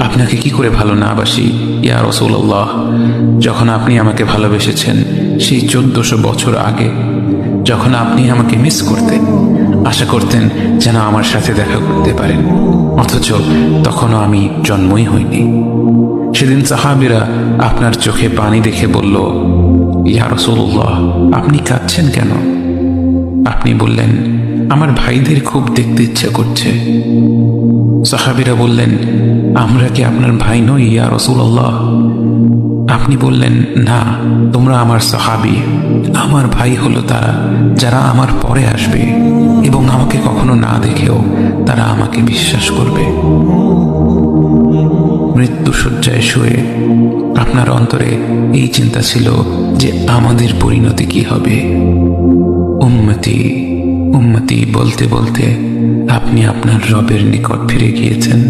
আপনাকে কি করে ভালো না বাসি ইয়া রাসূলুল্লাহ। যখন আপনি আমাকে ভালোবেসেছেন সেই 1400 বছর আগে, যখন আপনি আমাকে মিস করতেন, আশা করতেন যেন আমার সাথে দেখা করতে পারেন, অথচ তখনও আমি জন্মই হইনি। সেদিন সাহাবীরা আপনার চোখে পানি দেখে বলল, ইয়া রাসূলুল্লাহ, আপনি কাঁদছেন কেন? আপনি বললেন, আমার ভাইদের খুব দেখতে ইচ্ছা করছে। সাহাবীরা বললেন, আমরা কি আপনার ভাই নই ইয়া রাসূলুল্লাহ? আপনি বললেন, না, তোমরা আমার সাহাবী। আমার ভাই হলো তারা যারা আমার পরে আসবে এবং আমাকে কখনো না দেখেও তারা আমাকে বিশ্বাস করবে। মৃত্যু শয্যায় শুয়ে আপনার অন্তরে এই চিন্তা ছিল যে আমাদের পরিণতি কি হবে। উম্মতি উম্মতি বলতে বলতে আপনি আপনার রবের নিকট ফিরে গিয়েছেন।